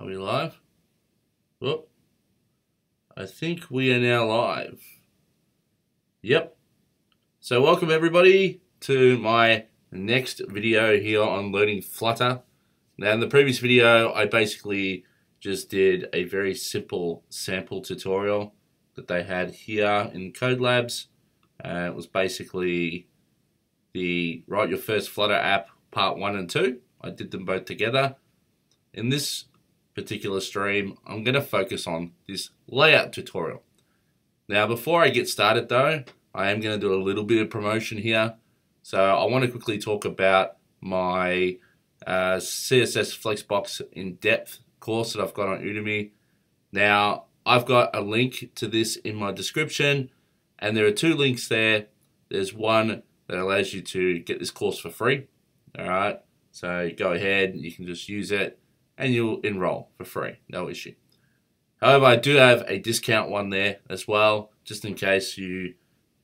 we live? Whoop. I think we are now live. Yep. So welcome everybody to my next video here on learning Flutter. Now in the previous video, I basically just did a very simple sample tutorial that they had here in Code Labs. It was basically the Write Your First Flutter App Part 1 and 2. I did them both together. In this particular stream, I'm going to focus on this layout tutorial. Now, before I get started though, I am going to do a little bit of promotion here. So I want to quickly talk about my CSS Flexbox in-depth course that I've got on Udemy. Now, I've got a link to this in my description, and there are two links there. There's one that allows you to get this course for free. All right, so go ahead, you can just use it and you'll enroll for free, no issue. However, I do have a discount one there as well, just in case you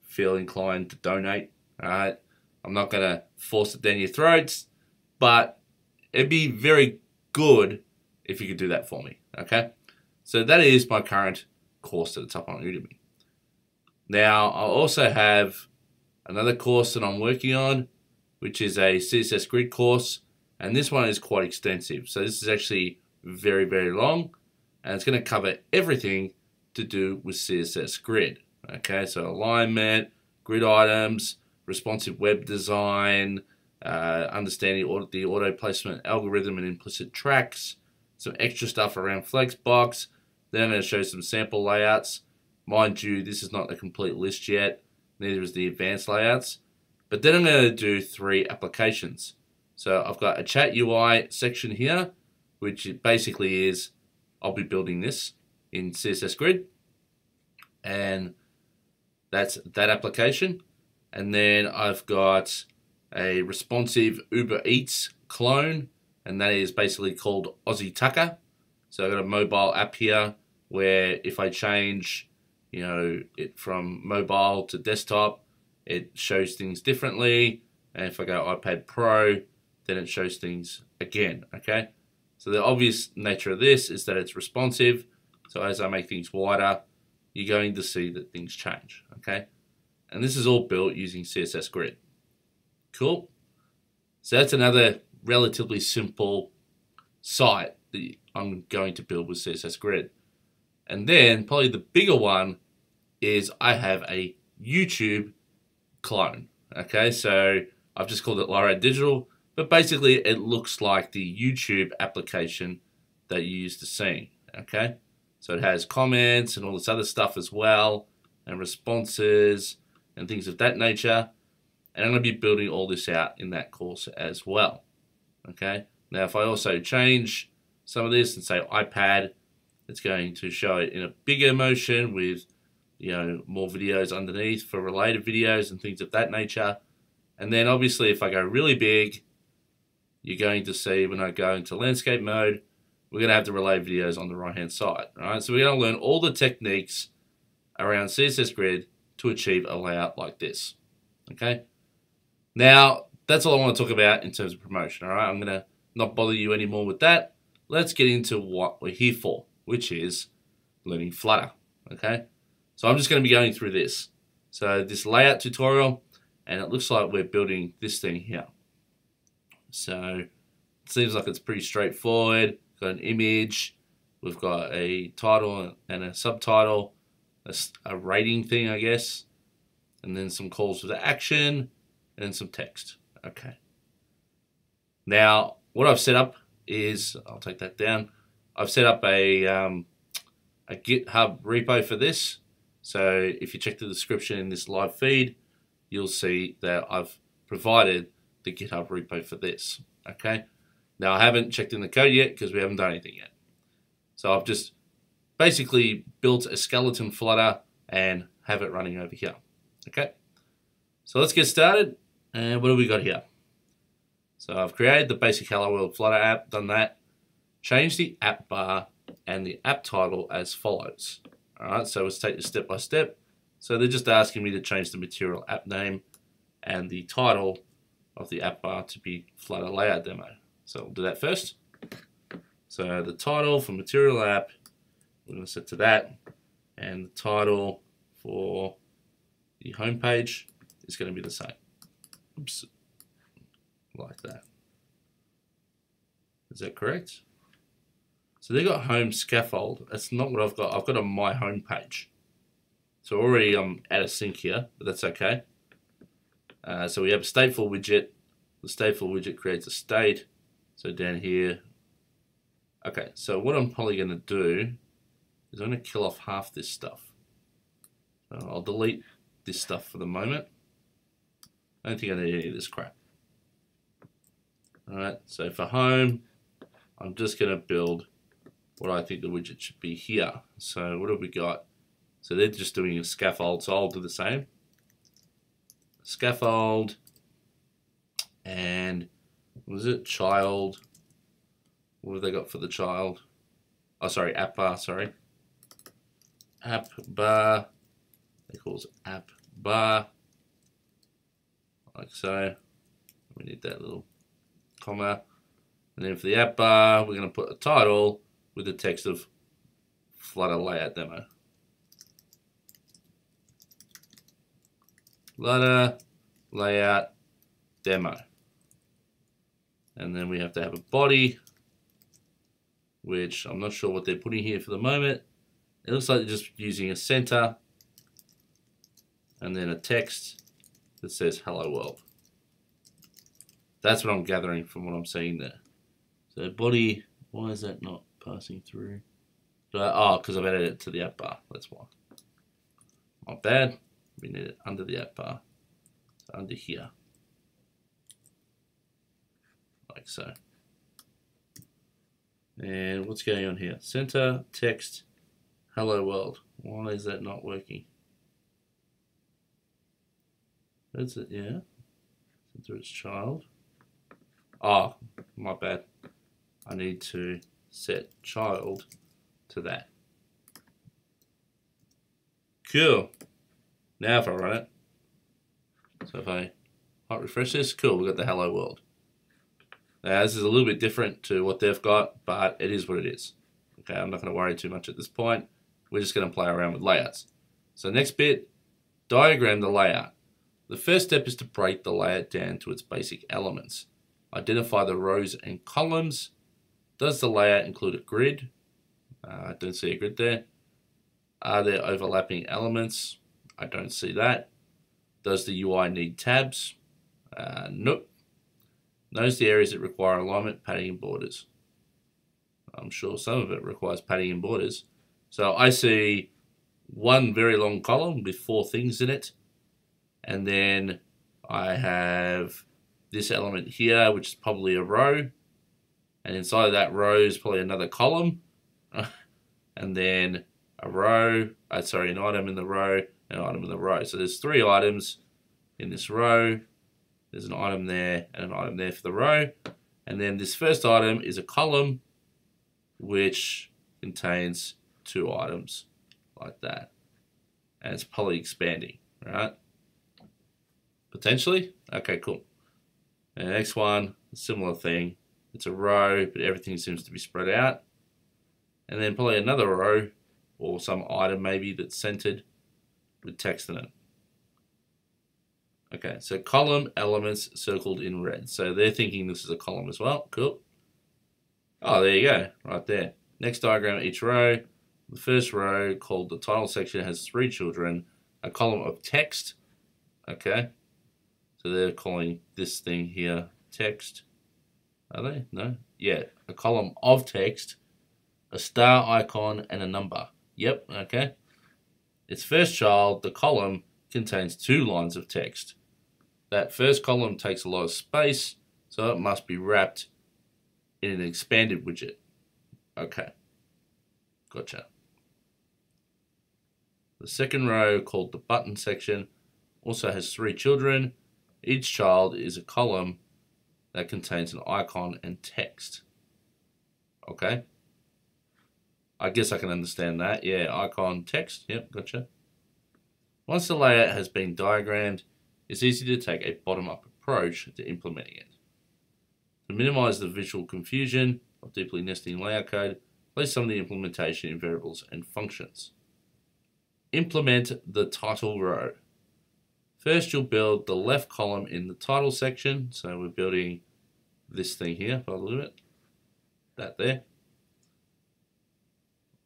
feel inclined to donate. All right, I'm not gonna force it down your throats, but it'd be very good if you could do that for me, okay? So that is my current course that's up on Udemy. Now, I also have another course that I'm working on, which is a CSS Grid course, and this one is quite extensive. So this is actually very, very long, and it's going to cover everything to do with CSS Grid. Okay, so alignment, grid items, responsive web design, understanding the auto placement algorithm and implicit tracks, some extra stuff around Flexbox. Then I'm going to show some sample layouts. Mind you, this is not a complete list yet, neither is the advanced layouts. But then I'm going to do 3 applications. So I've got a chat UI section here, which basically is I'll be building this in CSS Grid, and that's that application. And then I've got a responsive Uber Eats clone, and that is basically called Aussie Tucker. So I've got a mobile app here where if I change, it from mobile to desktop, it shows things differently. And if I go iPad Pro, then it shows things again, okay? So the obvious nature of this is that it's responsive. So as I make things wider, you're going to see that things change, okay? And this is all built using CSS Grid. Cool. So that's another relatively simple site that I'm going to build with CSS Grid. And then probably the bigger one is I have a YouTube clone. Okay, so I've just called it Lyrad Digital, but basically it looks like the YouTube application that you used to see. Okay, so it has comments and all this other stuff as well, and responses and things of that nature. And I'm going to be building all this out in that course as well. Okay, now if I also change some of this and say iPad, it's going to show it in a bigger motion with more videos underneath for related videos and things of that nature. And then obviously if I go really big, you're going to see when I go into landscape mode, we're going to have the related videos on the right hand side. Right? So we're going to learn all the techniques around CSS Grid to achieve a layout like this. Okay. Now that's all I want to talk about in terms of promotion. All right, I'm going to not bother you anymore with that. Let's get into what we're here for, which is learning Flutter. Okay. So I'm just going to be going through this. So this layout tutorial, and it looks like we're building this thing here. So it seems like it's pretty straightforward. We've got an image, we've got a title and a subtitle, a rating thing, I guess, and then some calls to action and some text. Okay. Now, what I've set up is, I'll take that down. I've set up a GitHub repo for this. So if you check the description in this live feed, you'll see that I've provided the GitHub repo for this, okay? Now I haven't checked in the code yet because we haven't done anything yet. So I've just basically built a skeleton Flutter and have it running over here, okay? So let's get started. And what do we got here? So I've created the basic Hello World Flutter app, done that. Change the app bar and the app title as follows. All right, so let's take this step by step. So they're just asking me to change the material app name and the title of the app bar to be Flutter Layout Demo. So we'll do that first. So the title for material app, we're going to set to that, and the title for the home page is going to be the same. Oops, like that. Is that correct? So they got home scaffold. That's not what I've got. I've got a my home page. So already I'm out of sync here, but that's okay. So we have a stateful widget. The stateful widget creates a state. So down here. Okay, so what I'm probably going to do is I'm going to kill off half this stuff. So I'll delete this stuff for the moment. I don't think I need any of this crap. Alright, so for home, I'm just going to build what I think the widget should be here. So what have we got? So they're just doing a scaffold, so I'll do the same. Scaffold, and what was it? Child. What have they got for the child? Oh, sorry, app bar, sorry. App bar, equals app bar, like so. We need that little comma. And then for the app bar, we're going to put a title with the text of Flutter Layout Demo. Flutter Layout Demo. And then we have to have a body, which I'm not sure what they're putting here for the moment. It looks like they're just using a center and then a text that says hello world. That's what I'm gathering from what I'm seeing there. So body, why is that not passing through? Oh, because I've added it to the app bar, that's why. Not bad. We need it under the app bar, so under here, like so. And what's going on here? Center, text, hello world. Why is that not working? That's it, yeah. Center its child. Oh, my bad. I need to set child to that. Cool. Now if I run it, so if I hot refresh this, cool, we've got the hello world. Now this is a little bit different to what they've got, but it is what it is. Okay, I'm not going to worry too much at this point. We're just going to play around with layouts. So next bit, diagram the layout. The first step is to break the layout down to its basic elements. Identify the rows and columns. Does the layout include a grid? I don't see a grid there. Are there overlapping elements? I don't see that. Does the UI need tabs? Nope. Knows the areas that require alignment, padding, and borders. I'm sure some of it requires padding and borders. So I see one very long column with 4 things in it. And then I have this element here, which is probably a row. And inside of that row is probably another column. And then a row, an item in the row, an item in the row. So there's 3 items in this row. There's an item there and an item there for the row. And then this first item is a column which contains 2 items like that. And it's probably expanding, right? Potentially? Okay, cool. And the next one, similar thing. It's a row, but everything seems to be spread out. And then probably another row or some item maybe that's centered with text in it. Okay, so column elements circled in red. So they're thinking this is a column as well. Cool. Oh, there you go, right there. Next diagram, each row. The first row, called the title section, has 3 children. A column of text. Okay. So they're calling this thing here text. Are they? No? Yeah. A column of text, a star icon, and a number. Yep, okay. Its first child, the column, contains 2 lines of text. That first column takes a lot of space, so it must be wrapped in an expanded widget. Okay. Gotcha. The second row, called the button section, also has 3 children. Each child is a column that contains an icon and text. Okay. I guess I can understand that. Yeah, icon, text. Yep, gotcha. Once the layout has been diagrammed, it's easy to take a bottom-up approach to implementing it. To minimize the visual confusion of deeply nesting layout code. Place some of the implementation in variables and functions. Implement the title row. First, you'll build the left column in the title section. So we're building this thing here, by the look of it. That there.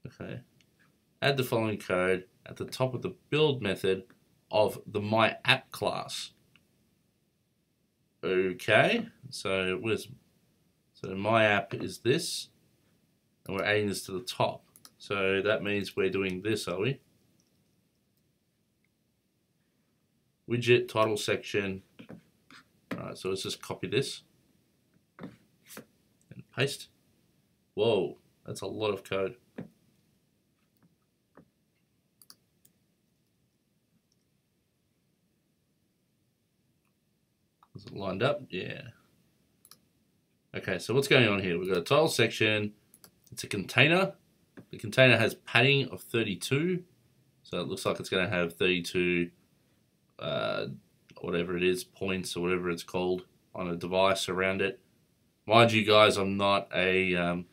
Okay. Add the following code at the top of the build method of the myApp class. Okay, so myApp is this, and we're adding this to the top. So that means we're doing this, are we? Widget title section. Alright, so let's just copy this and paste. Whoa, that's a lot of code. Is it lined up? Yeah. Okay, so what's going on here? We've got a title section. It's a container. The container has padding of 32. So it looks like it's going to have 32, whatever it is, points or whatever it's called on a device around it. Mind you guys, I'm not a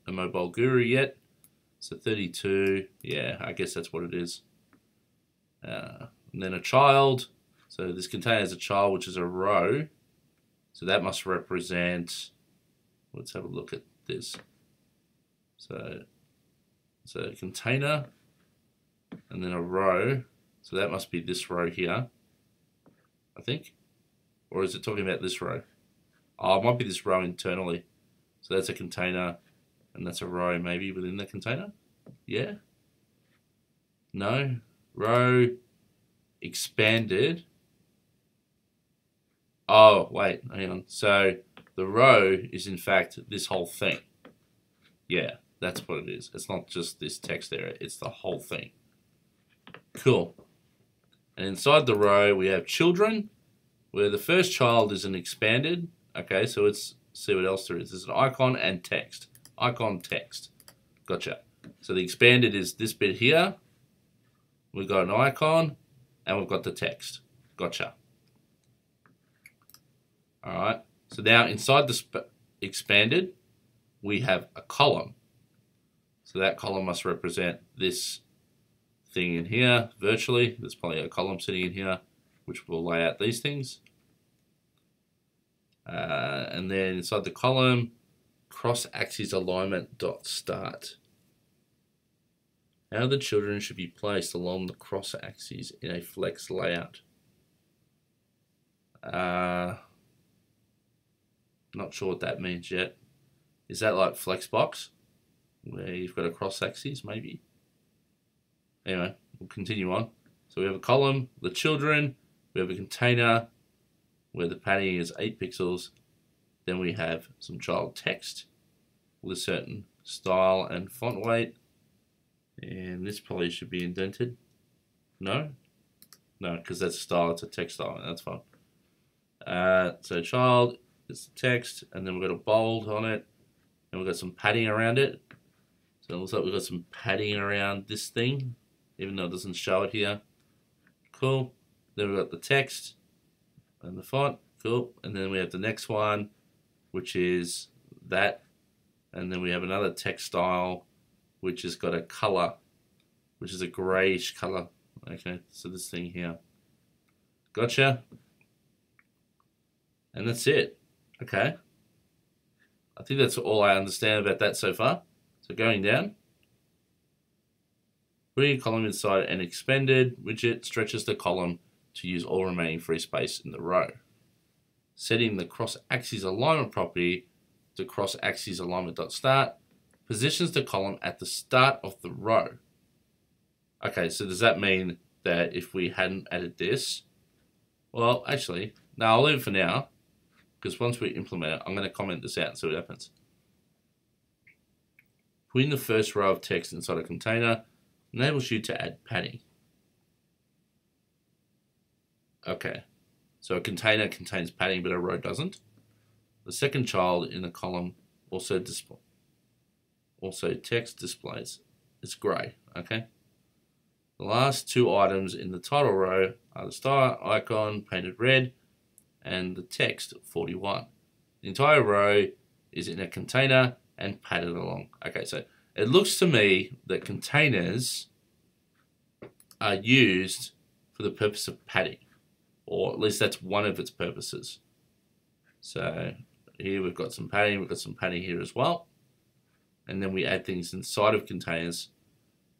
mobile guru yet. So 32, yeah, I guess that's what it is. And then a child. So this container has a child, which is a row. So that must represent, let's have a look at this. So a container and then a row. So that must be this row here, I think. Or is it talking about this row? Oh, it might be this row internally. So that's a container and that's a row maybe within the container. Yeah? No? Row expanded. Oh, wait, hang on. So the row is in fact this whole thing. Yeah, that's what it is. It's not just this text area, it's the whole thing. Cool. And inside the row we have children, where the first child is an expanded. Okay, so let's see what else there is. There's an icon and text. Icon, text. Gotcha. So the expanded is this bit here. We've got an icon and we've got the text. Gotcha. Alright, so now inside the expanded, we have a column. So that column must represent this thing in here, virtually. There's probably a column sitting in here, which will lay out these things. And then inside the column, cross-axis alignment dot start. How the children should be placed along the cross-axis in a flex layout. Not sure what that means yet. Is that like Flexbox, where you've got a cross-axis maybe? Anyway, we'll continue on. So we have a column, the children, we have a container where the padding is 8 pixels. Then we have some child text with a certain style and font weight. And this probably should be indented. No? No, because that's style, it's a text style, that's fine. So child, it's the text, and then we've got a bold on it, and we've got some padding around it. So it looks like we've got some padding around this thing, even though it doesn't show it here. Cool. Then we've got the text and the font. Cool. And then we have the next one, which is that. And then we have another text style, which has got a color, which is a grayish color. Okay, so this thing here. Gotcha. And that's it. Okay. I think that's all I understand about that so far. So going down. Putting a column inside an expanded widget stretches the column to use all remaining free space in the row. Setting the cross-axis alignment property to cross-axis alignment.start positions the column at the start of the row. Okay, so does that mean that if we hadn't added this, well, actually, no, I'll leave it for now, because once we implement it, I'm going to comment this out and see what happens. Putting the first row of text inside a container enables you to add padding. Okay, so a container contains padding, but a row doesn't. The second child in the column also text displays. It's grey, okay? The last two items in the title row are the star icon painted red and the text 41. The entire row is in a container and pad it along. Okay, so it looks to me that containers are used for the purpose of padding, or at least that's one of its purposes. So here we've got some padding here as well. And then we add things inside of containers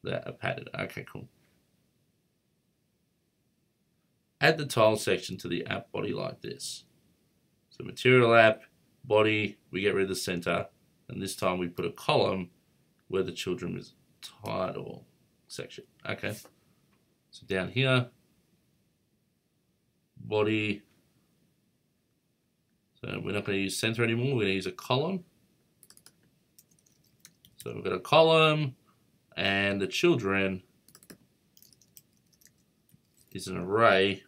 that are padded. Okay, cool. Add the tile section to the app body like this. So material app, body, we get rid of the center, and this time we put a column where the children's title section. Okay. So down here, body. So we're not going to use center anymore, we're going to use a column. So we've got a column, and the children is an array.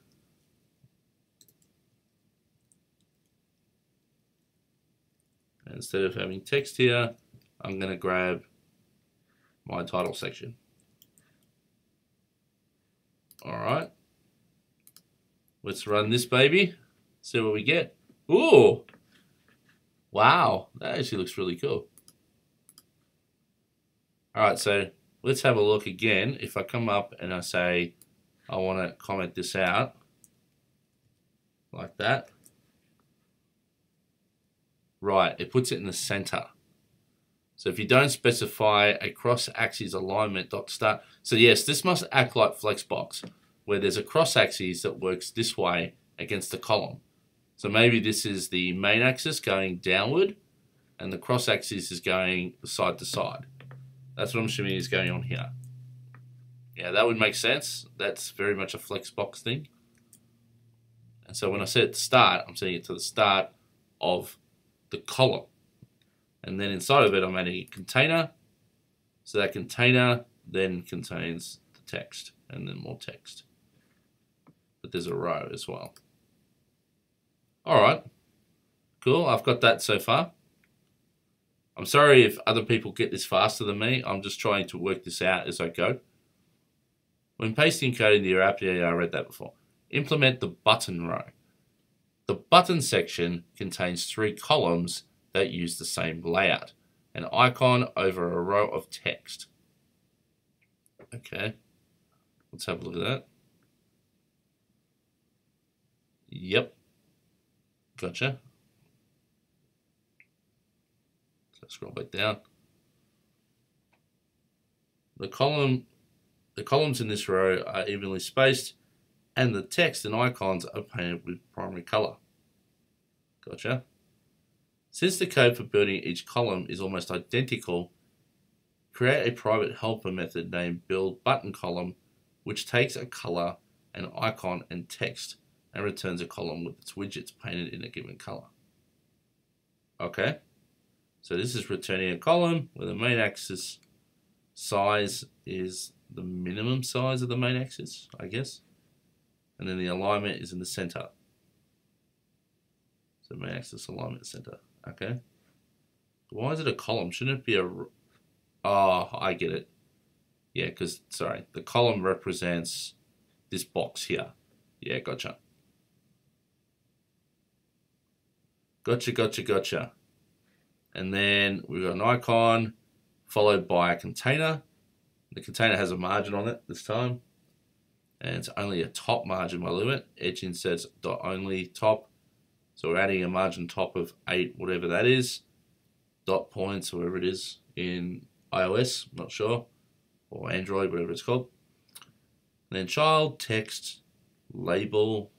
And instead of having text here, I'm going to grab my title section. All right. Let's run this baby, see what we get. Ooh! Wow, that actually looks really cool. Alright, so let's have a look again. If I come up and I say I want to comment this out, like that. Right, it puts it in the center. So if you don't specify a cross-axis alignment dot start, so yes, this must act like Flexbox, where there's a cross-axis that works this way against the column. So maybe this is the main axis going downward, and the cross-axis is going side to side. That's what I'm assuming is going on here. Yeah, that would make sense. That's very much a Flexbox thing. And so when I set it to start, I'm setting it to the start of the column. And then inside of it, I'm adding a container. So that container then contains the text, and then more text. But there's a row as well. All right, cool. I've got that so far. I'm sorry if other people get this faster than me. I'm just trying to work this out as I go. When pasting code into your app, yeah, I read that before. Implement the button row. The button section contains 3 columns that use the same layout. An icon over a row of text. Okay, let's have a look at that. Yep, gotcha. Scroll back down. The columns in this row are evenly spaced, and the text and icons are painted with primary color. Gotcha. Since the code for building each column is almost identical, create a private helper method named buildButtonColumn, which takes a color, an icon, and text, and returns a column with its widgets painted in a given color. Okay. So this is returning a column where the main axis size is the minimum size of the main axis, I guess. And then the alignment is in the center. So main axis alignment center. Okay. Why is it a column? Shouldn't it be a... Oh, I get it. Yeah, because, sorry, the column represents this box here. Yeah, gotcha. Gotcha. And then we've got an icon followed by a container. The container has a margin on it this time. And it's only a top margin by limit. Edge inserts dot only top. So we're adding a margin top of 8, whatever that is. Dot points, whatever it is in iOS, not sure. Or Android, whatever it's called. And then child, text, label.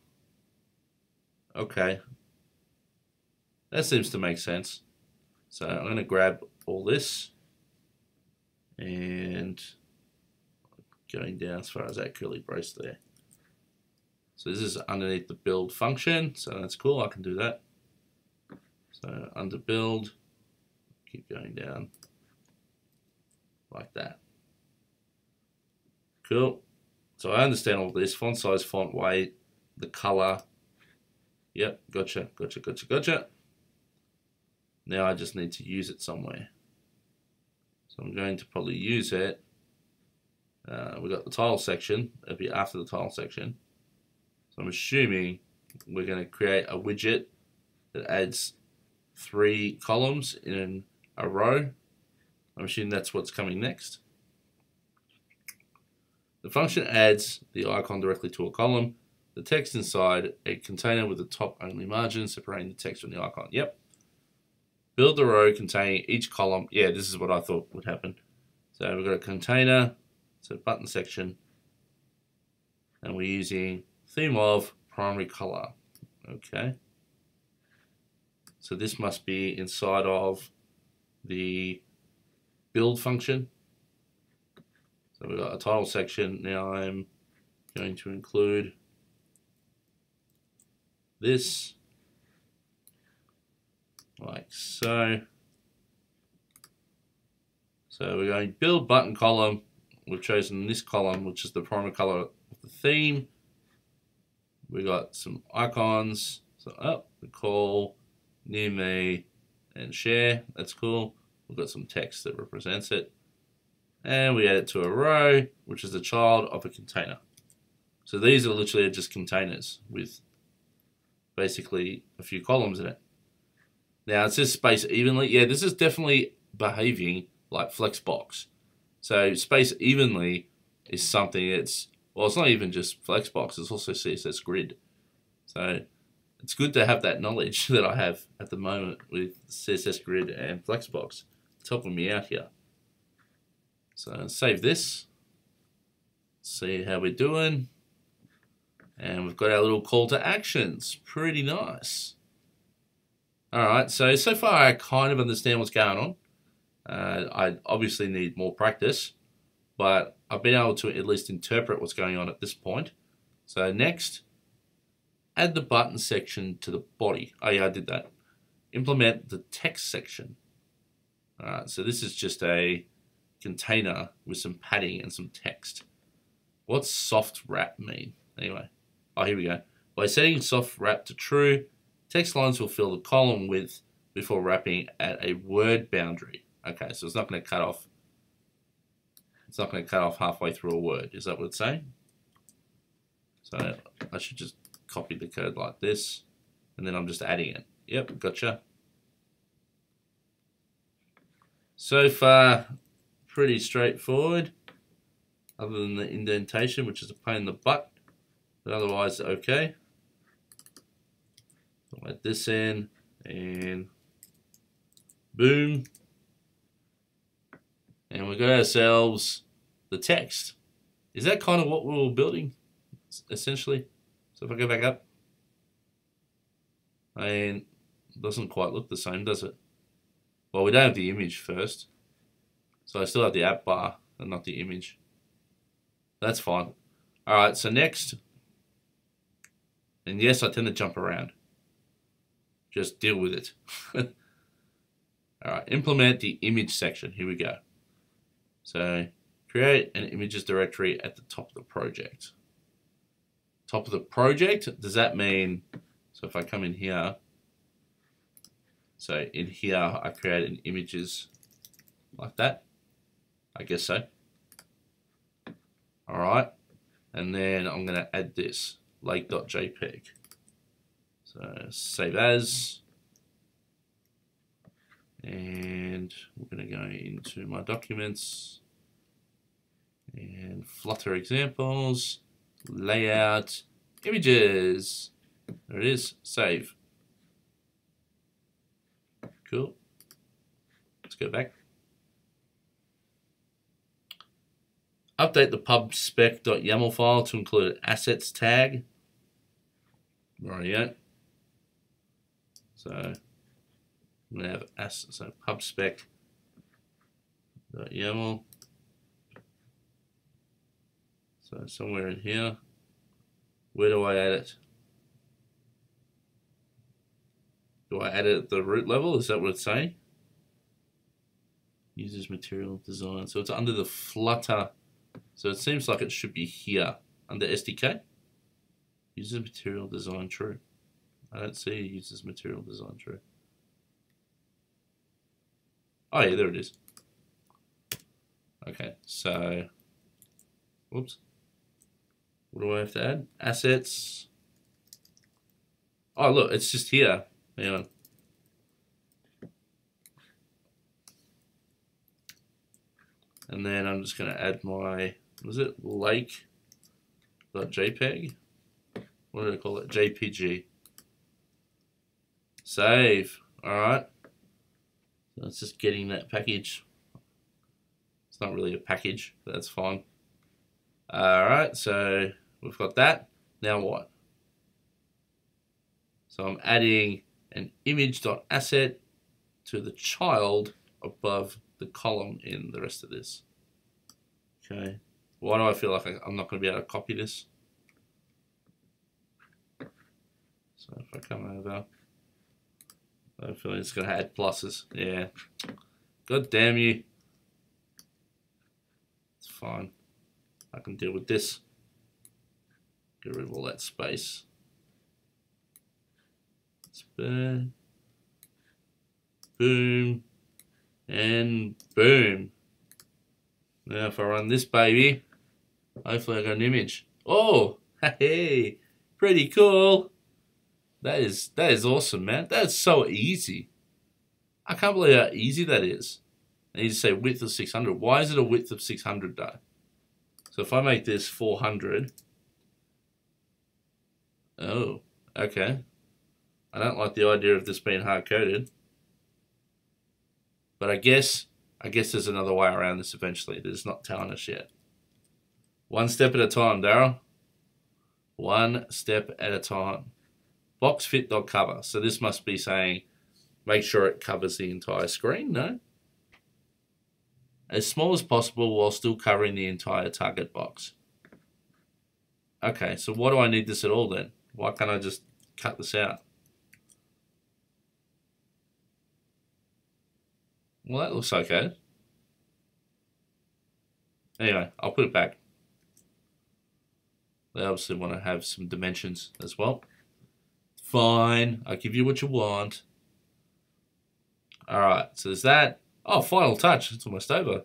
Okay. That seems to make sense. So I'm going to grab all this and going down as far as that curly brace there. So this is underneath the build function, so that's cool, I can do that. So under build, keep going down like that. Cool. So I understand all this, font size, font weight, the color. Yep, gotcha. Now I just need to use it somewhere. So I'm going to probably use it. We've got the tile section. It'll be after the tile section. So I'm assuming we're going to create a widget that adds 3 columns in a row. I'm assuming that's what's coming next. The function adds the icon directly to a column. The text inside a container with a top-only margin separating the text from the icon. Yep. Build the row containing each column. Yeah, this is what I thought would happen. So we've got a container, so button section, and we're using theme of primary color. Okay. So this must be inside of the build function. So we've got a title section. Now I'm going to include this like so. So we're going build button column. We've chosen this column, which is the primary color of the theme. We got some icons. So call, near me, and share. That's cool. We've got some text that represents it. And we add it to a row, which is the child of a container. So these are literally just containers with basically a few columns in it. Now it says space evenly. Yeah, this is definitely behaving like Flexbox. So space evenly is something that's, well, it's not even just Flexbox, it's also CSS Grid. So it's good to have that knowledge that I have at the moment with CSS Grid and Flexbox. It's helping me out here. So save this, see how we're doing. And we've got our little call to actions. Pretty nice. Alright, so far I kind of understand what's going on. I obviously need more practice, but I've been able to at least interpret what's going on at this point. So next, add the button section to the body. Oh yeah, I did that. Implement the text section. Alright, so this is just a container with some padding and some text. What's soft wrap mean? Anyway, here we go. By setting soft wrap to true, text lines will fill the column width before wrapping at a word boundary. Okay, so it's not going to cut off. It's not going to cut off halfway through a word. Is that what it's saying? So I should just copy the code like this, and then I'm just adding it. Yep, gotcha. So far, pretty straightforward, other than the indentation, which is a pain in the butt, but otherwise okay. I'll add this in, and boom. And we got ourselves the text. Is that kind of what we were building, essentially? So if I go back up, and it doesn't quite look the same, does it? Well, we don't have the image first. So I still have the app bar and not the image. That's fine. Alright, so next. And yes, I tend to jump around. Just deal with it. Alright, implement the image section. Here we go. So create an images directory at the top of the project. Top of the project, does that mean, so if I come in here, so in here I create an images like that. I guess so. Alright, and then I'm going to add this, lake.jpg. So save as, and we're going to go into my documents, and Flutter examples, layout, images. There it is, save. Cool. Let's go back. Update the pubspec.yaml file to include an assets tag. Rightio. So I'm going to have assets, so pubspec.yaml. So somewhere in here. Where do I add it? Do I add it at the root level? Is that what it's saying? Uses material design. So it's under the Flutter. So it seems like it should be here under SDK. Uses material design true. I don't see uses material design true. Oh yeah, there it is. Okay, so whoops. What do I have to add? Assets. Oh look, it's just here. Hang on. And then I'm just going to add my, was it lake.jpg? What did I call it? JPG. Save. Alright. So it's just getting that package. It's not really a package, but that's fine. Alright, so we've got that. Now what? So I'm adding an image.asset to the child above the column in the rest of this. Okay. Why do I feel like I'm not going to be able to copy this? So if I come over, I feel like it's going to add pluses. Yeah. God damn you. It's fine. I can deal with this. Get rid of all that space. Boom, boom, and boom. Now if I run this baby, hopefully I got an image. Oh, hey, pretty cool. That is awesome, man. That's so easy. I can't believe how easy that is. I need to say width of 600. Why is it a width of 600 though? So if I make this 400, oh, okay. I don't like the idea of this being hard-coded. But I guess there's another way around this eventually. It's not telling us yet. One step at a time, Daryl. One step at a time. Boxfit.cover. So this must be saying, make sure it covers the entire screen, no? As small as possible while still covering the entire target box. Okay, so why do I need this at all then? Why can't I just cut this out? Well, that looks okay. Anyway, I'll put it back. They obviously want to have some dimensions as well. Fine, I'll give you what you want. Alright, so there's that. Oh, final touch, it's almost over.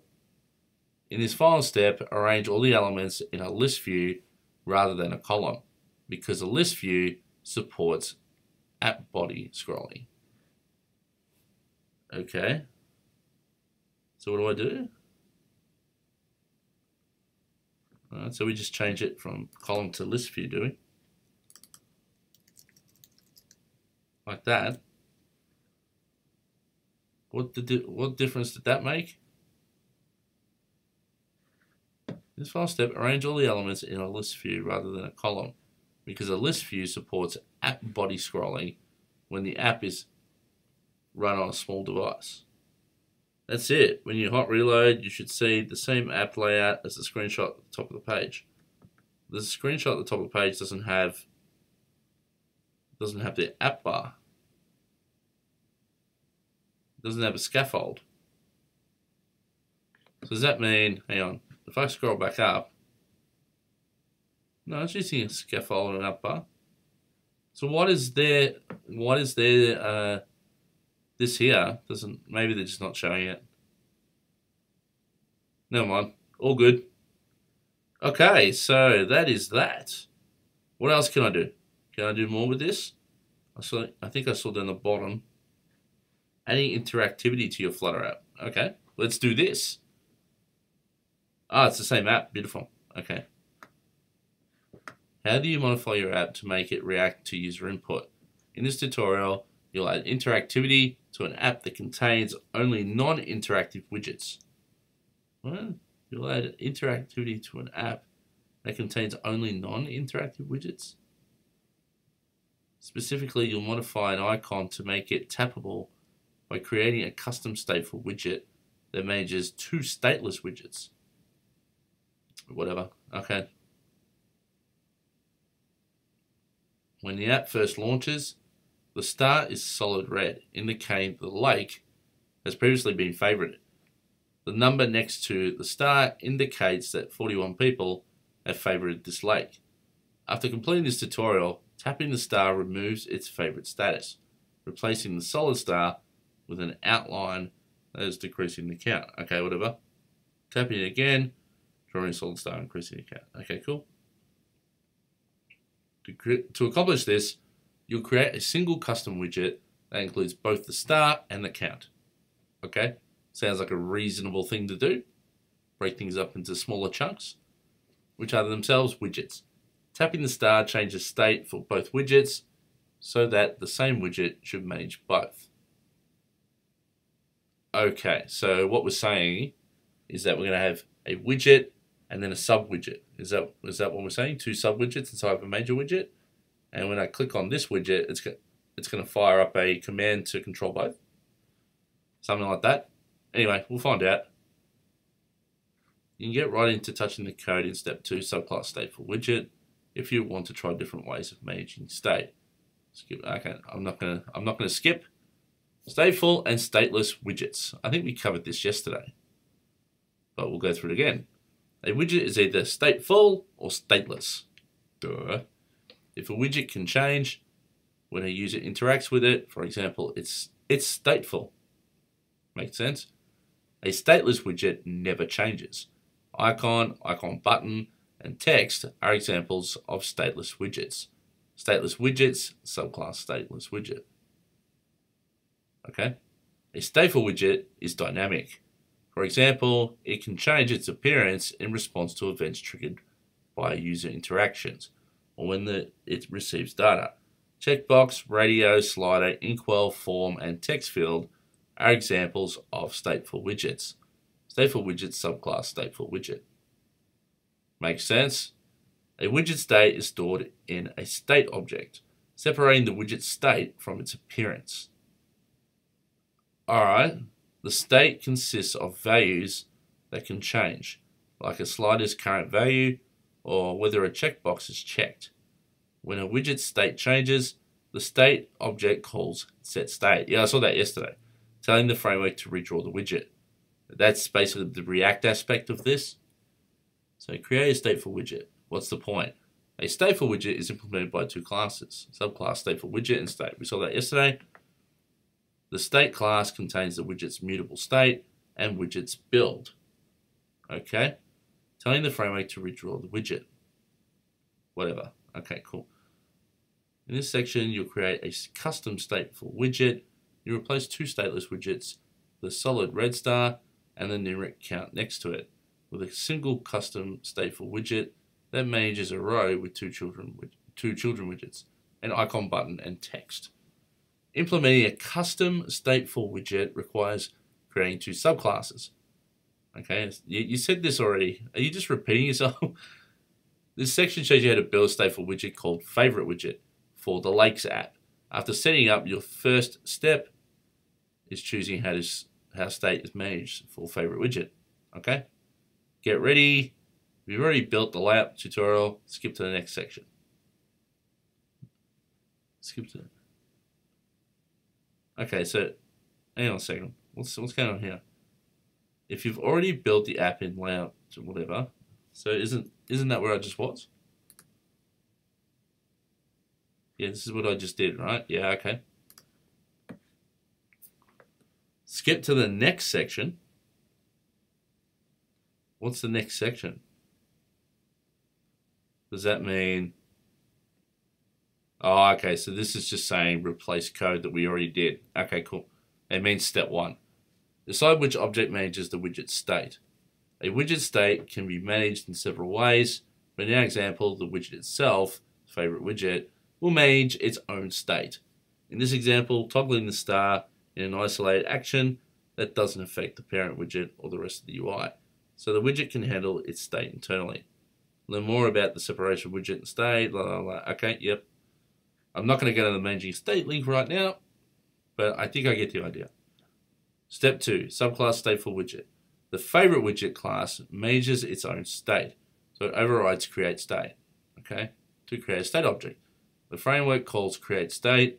In this final step, arrange all the elements in a list view rather than a column, because a list view supports app body scrolling. Okay. So what do? Alright, so we just change it from column to list view, do we? Like that. What difference did that make? This final step, arrange all the elements in a list view rather than a column, because a list view supports app body scrolling when the app is run on a small device. That's it. When you hot reload, you should see the same app layout as the screenshot at the top of the page. The screenshot at the top of the page doesn't have the app bar. It doesn't have a scaffold. So does that mean, hang on, if I scroll back up, no, it's using a scaffold and an app bar. So what is there this here doesn't, maybe they're just not showing it. Never mind, all good. Okay, so that is that. What else can I do? Can I do more with this? I think I saw down the bottom, adding interactivity to your Flutter app. Okay, let's do this. Ah, it's the same app, beautiful. Okay. How do you modify your app to make it react to user input? In this tutorial, you'll add interactivity to an app that contains only non-interactive widgets. Well, you'll add interactivity to an app that contains only non-interactive widgets. Specifically, you'll modify an icon to make it tappable by creating a custom stateful widget that manages two stateless widgets. Whatever, okay. When the app first launches, the star is solid red, indicating the lake has previously been favorited. The number next to the star indicates that 41 people have favorited this lake. After completing this tutorial, tapping the star removes its favorite status, replacing the solid star with an outline that is decreasing the count. Okay, whatever. Tapping it again, drawing a solid star, increasing the count. Okay, cool. To accomplish this, you'll create a single custom widget that includes both the star and the count. Okay? Sounds like a reasonable thing to do. break things up into smaller chunks, which are themselves widgets. Tapping the star changes state for both widgets so that the same widget should manage both. Okay, so what we're saying is that we're going to have a widget and then a sub-widget. Is that what we're saying? Two sub-widgets inside of a major widget. And when I click on this widget, it's going to fire up a command to control both. Something like that. Anyway, we'll find out. You can get right into touching the code in step 2, subclass stateful widget, if you want to try different ways of managing state. Skip. Okay, I'm not gonna skip. Stateful and stateless widgets. I think we covered this yesterday, but we'll go through it again. A widget is either stateful or stateless. Duh. If a widget can change when a user interacts with it, for example, it's stateful. Makes sense? A stateless widget never changes. Icon, icon button, and text are examples of stateless widgets. Stateless widgets, subclass stateless widget. Okay? A stateful widget is dynamic. For example, it can change its appearance in response to events triggered by user interactions, or when it receives data. Checkbox, radio, slider, inkwell, form, and text field are examples of stateful widgets. Stateful widget, subclass stateful widget. Makes sense? A widget state is stored in a state object, separating the widget state from its appearance. Alright, the state consists of values that can change, like a slider's current value or whether a checkbox is checked. When a widget state changes, the state object calls setState. Yeah, I saw that yesterday. Telling the framework to redraw the widget. That's basically the React aspect of this. So create a stateful widget. What's the point? A stateful widget is implemented by two classes, subclass stateful widget and state. We saw that yesterday. The state class contains the widget's mutable state and widget's build. Okay? Telling the framework to redraw the widget. Whatever. Okay, cool. In this section, you'll create a custom stateful widget. You replace two stateless widgets, the solid red star and the numeric count next to it, with a single custom stateful widget that manages a row with two children widgets, an icon button, and text. Implementing a custom stateful widget requires creating two subclasses. Okay, you said this already. Are you just repeating yourself? This section shows you how to build a stateful widget called FavoriteWidget for the Lakes app. After setting up, your first step is choosing how state is managed for FavoriteWidget. Okay, get ready. If you've already built the layout tutorial, skip to the next section. Skip to it. Okay, so hang on a second. What's going on here? If you've already built the app in layout to whatever, so isn't that where I just was? Yeah, this is what I just did, right? Yeah, okay. Skip to the next section. What's the next section? Does that mean... Oh, okay, so this is just saying replace code that we already did. Okay, cool. It means step 1. Decide which object manages the widget state. A widget state can be managed in several ways, but in our example, the widget itself, FavoriteWidget, will manage its own state. In this example, toggling the star in an isolated action that doesn't affect the parent widget or the rest of the UI. So the widget can handle its state internally. Learn more about the separation of widget and state, blah, blah, blah. Okay, yep. I'm not going to go to the managing state link right now, but I think I get the idea. Step 2, subclass stateful widget. The FavoriteWidget class manages its own state, so it overrides createState, okay, to create a state object. The framework calls createState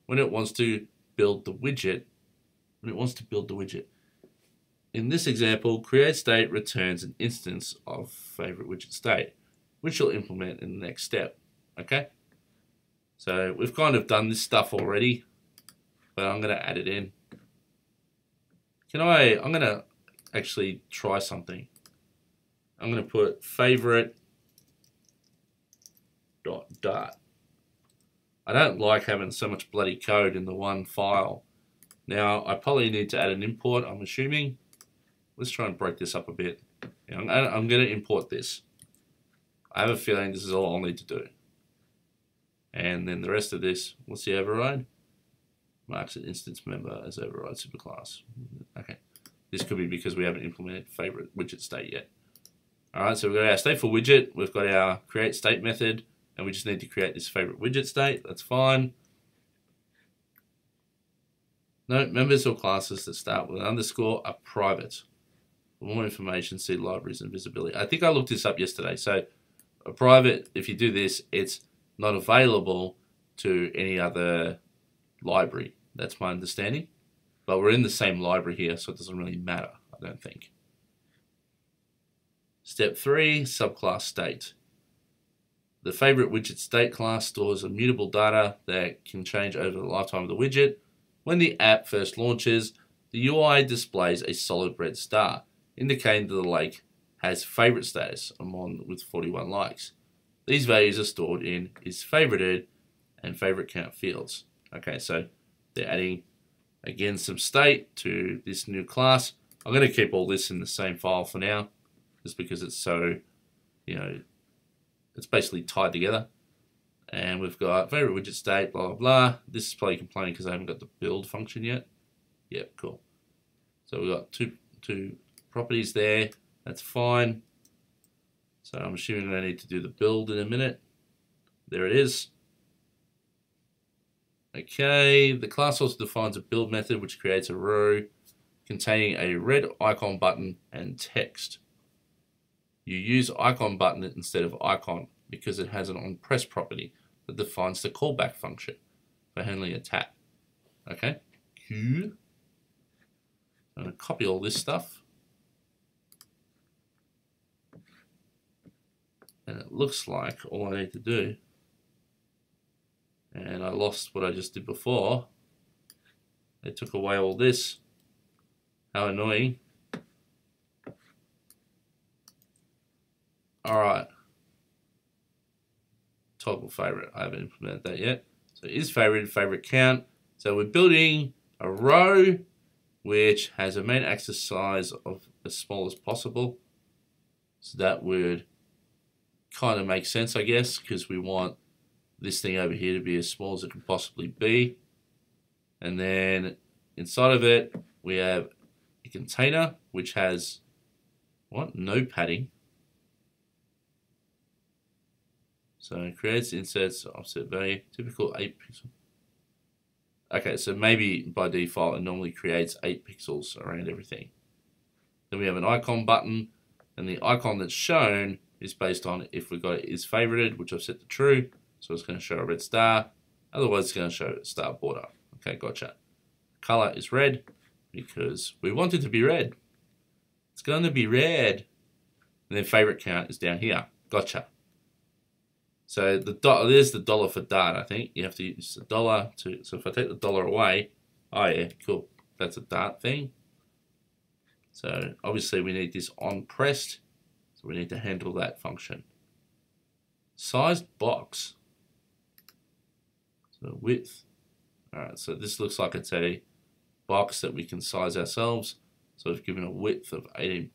when it wants to build the widget. In this example, createState returns an instance of FavoriteWidgetState, which you'll implement in the next step, okay? So we've kind of done this stuff already, but I'm going to add it in. I'm going to actually try something. I'm going to put favorite dot. I don't like having so much bloody code in the one file. Now, I probably need to add an import, I'm assuming. Let's try and break this up a bit. I'm going to import this. I have a feeling this is all I'll need to do. And then the rest of this, what's the override? Marks an instance member as override superclass. Okay. This could be because we haven't implemented FavoriteWidgetState yet. Alright, so we've got our stateful widget, we've got our create state method, and we just need to create this FavoriteWidgetState. That's fine. Note, members or classes that start with an underscore are private. For more information, see libraries and visibility. I think I looked this up yesterday. So a private, if you do this, it's not available to any other library. That's my understanding. But we're in the same library here, so it doesn't really matter, I don't think. Step 3, subclass state. The FavoriteWidgetState class stores immutable data that can change over the lifetime of the widget. When the app first launches, the UI displays a solid red star, indicating that the lake has favorite status, among with 41 likes. These values are stored in isFavorited and favorite count fields. Okay, so they're adding, again, some state to this new class. I'm going to keep all this in the same file for now, just because it's so, it's basically tied together. And we've got FavoriteWidgetState, blah, blah, blah. This is probably complaining because I haven't got the build function yet. Yep, cool. So we've got two properties there. That's fine. So I'm assuming I need to do the build in a minute. There it is. Okay, the class also defines a build method which creates a row containing a red icon button and text. You use icon button instead of icon because it has an onPress property that defines the callback function for handling a tap. Okay, cool. I'm going to copy all this stuff. And it looks like all I need to do, and I lost what I just did before. They took away all this. How annoying. Alright. ToggleFavorite. I haven't implemented that yet. So isFavorited, favorite count. So we're building a row which has a main axis size of as small as possible. So that would kind of make sense, I guess, because we want this thing over here to be as small as it can possibly be. And then inside of it, we have a container which has, what? No padding. So it creates, inserts, offset value, typical 8 pixel. Okay, so maybe by default it normally creates 8 pixels around everything. Then we have an icon button, and the icon that's shown is based on if we've got it is favorited, which I've set to true, so it's going to show a red star. Otherwise it's going to show a star border. Okay, gotcha. Color is red because we want it to be red. It's going to be red. And then favorite count is down here. Gotcha. So there's the dollar for dart, I think. You have to use the dollar to, so if I take the dollar away, oh yeah, cool. That's a dart thing. So obviously we need this on pressed, so we need to handle that function. Sized box. So width. Alright, so this looks like it's a box that we can size ourselves. So we've given a width of 18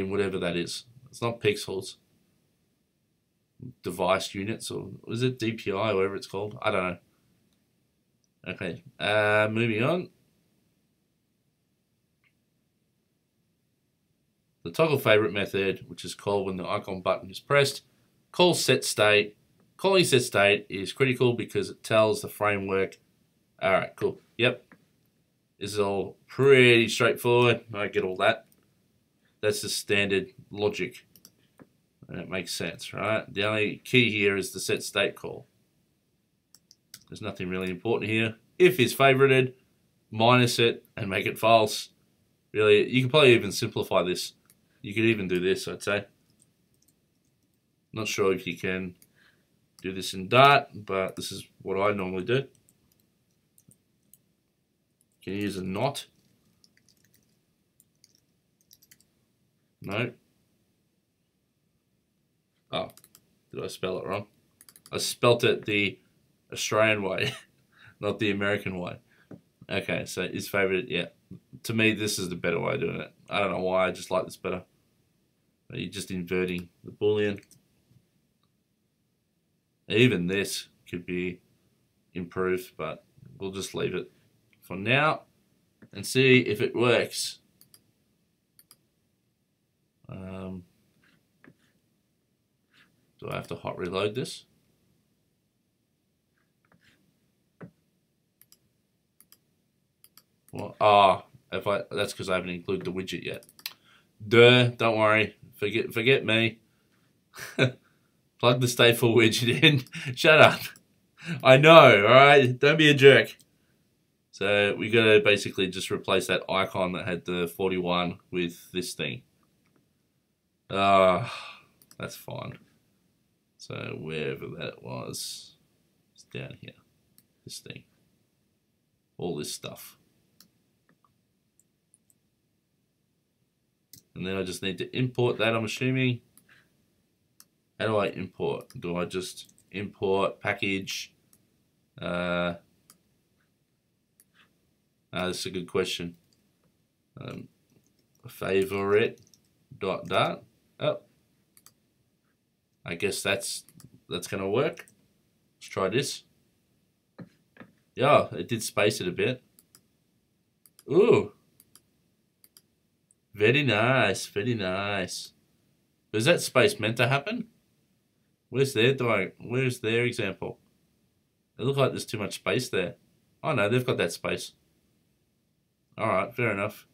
whatever that is. It's not pixels. Device units, or is it DPI or whatever it's called? I don't know. Okay, moving on. The ToggleFavorite method, which is called when the icon button is pressed, calls setState. Calling setState is critical because it tells the framework. Alright, cool. Yep. This is all pretty straightforward. I get all that. That's the standard logic. And it makes sense, right? The only key here is the setState call. There's nothing really important here. If is favorited, minus it and make it false. Really, you can probably even simplify this. You could even do this, I'd say. Not sure if you can do this in Dart, but this is what I normally do. Can you use a not? No. Oh, did I spell it wrong? I spelt it the Australian way, not the American way. Okay, so is favorited, yeah. To me, this is the better way of doing it. I don't know why, I just like this better. So you're just inverting the Boolean. Even this could be improved, but we'll just leave it for now and see if it works. Do I have to hot reload this? Well, that's because I haven't included the widget yet. Duh, don't worry. Forget me. Plug the stateful widget in. Shut up. I know, alright? Don't be a jerk. So we gotta basically just replace that icon that had the 41 with this thing. That's fine. So wherever that was, it's down here. This thing. All this stuff. And then I just need to import that, I'm assuming. How do I import? Do I just import package? That's a good question. Favorite dot. Oh, I guess that's gonna work. Let's try this. Yeah, it did space it a bit. Ooh, very nice, very nice. Was that space meant to happen? Where's their example? It looks like there's too much space there. Oh no, they've got that space. Alright, fair enough.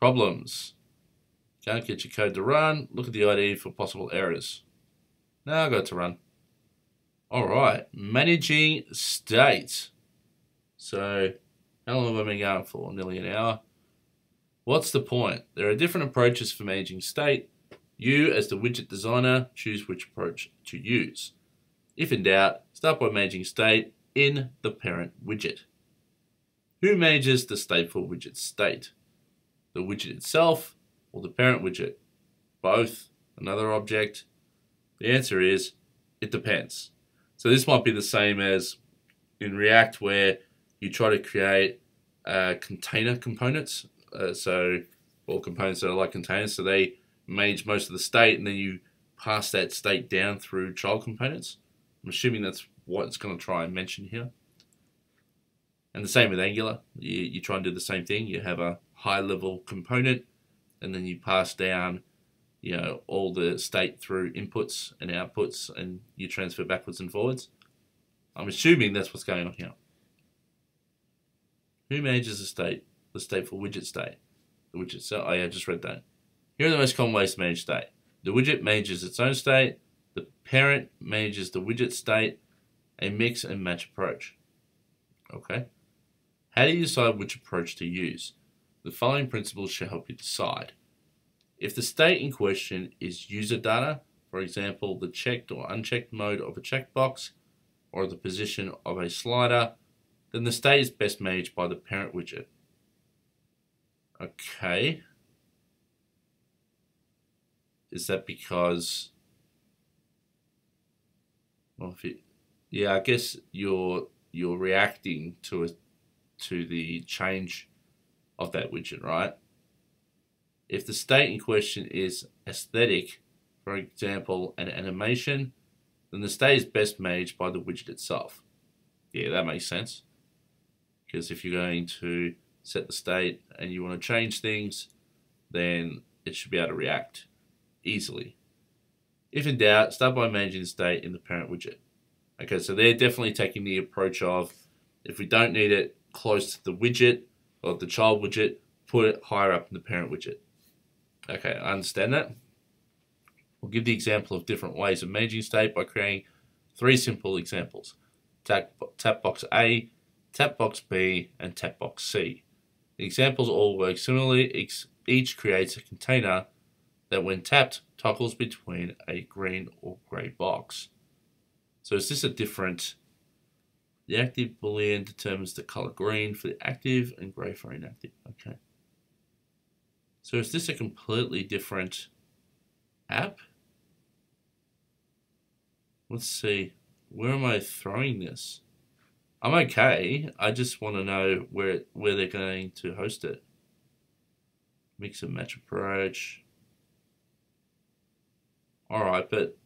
Problems. Can't get your code to run. Look at the ID for possible errors. Now I got it to run. Alright, managing state. So, how long have I been going for? Nearly an hour. What's the point? There are different approaches for managing state. You, as the widget designer, choose which approach to use. If in doubt, start by managing state in the parent widget. Who manages the stateful widget state? The widget itself or the parent widget? Both? Another object? The answer is, it depends. So this might be the same as in React where you try to create container components. Or components that are like containers, so they manage most of the state and then you pass that state down through child components. I'm assuming that's what it's going to try and mention here. And the same with Angular. You try and do the same thing. You have a high level component and then you pass down all the state through inputs and outputs and you transfer backwards and forwards. I'm assuming that's what's going on here. Who manages the state? The stateful widget state. The widget cell. Oh yeah, I just read that. Here are the most common ways to manage state. The widget manages its own state. The parent manages the widget state. A mix and match approach. Okay. How do you decide which approach to use? The following principles should help you decide. If the state in question is user data, for example, the checked or unchecked mode of a checkbox, or the position of a slider, then the state is best managed by the parent widget. Okay. Is that because, well, yeah, I guess you're reacting to the change of that widget, right? If the state in question is aesthetic, for example, an animation, then the state is best managed by the widget itself. Yeah, that makes sense. Because if you're going to set the state and you want to change things, then it should be able to react easily. If in doubt, start by managing the state in the parent widget. Okay, so they're definitely taking the approach of, if we don't need it close to the widget or the child widget, put it higher up in the parent widget. Okay, I understand that. We'll give the example of different ways of managing state by creating 3 simple examples. Tap box A, tap box B, and tap box C. The examples all work similarly. Each creates a container that when tapped toggles between a green or grey box. So is this a different... The active boolean determines the color green for the active and grey for inactive. Okay. So is this a completely different app? Let's see. Where am I throwing this? I'm okay. I just want to know where they're going to host it. Mix and match approach. All right, but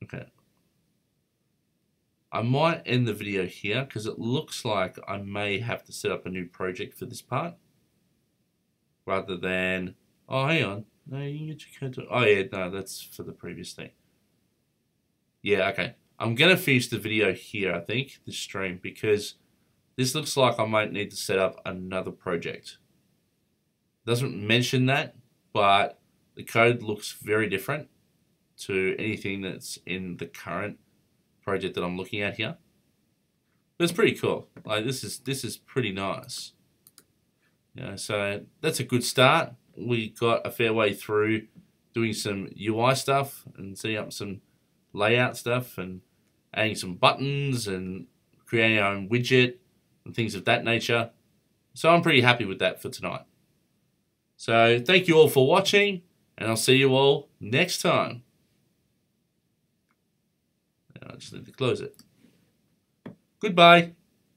okay. I might end the video here because it looks like I may have to set up a new project for this part rather than, oh, hang on. No, you can get your code to, oh yeah, no, that's for the previous thing. Yeah, okay. I'm going to finish the video here, I think, this stream, because this looks like I might need to set up another project. Doesn't mention that, but the code looks very different to anything that's in the current project that I'm looking at here. But it's pretty cool. Like this is pretty nice. Yeah, so that's a good start. We got a fair way through doing some UI stuff and setting up some layout stuff and adding some buttons and creating our own widget and things of that nature. So I'm pretty happy with that for tonight. So thank you all for watching, and I'll see you all next time. I just need to close it. Goodbye.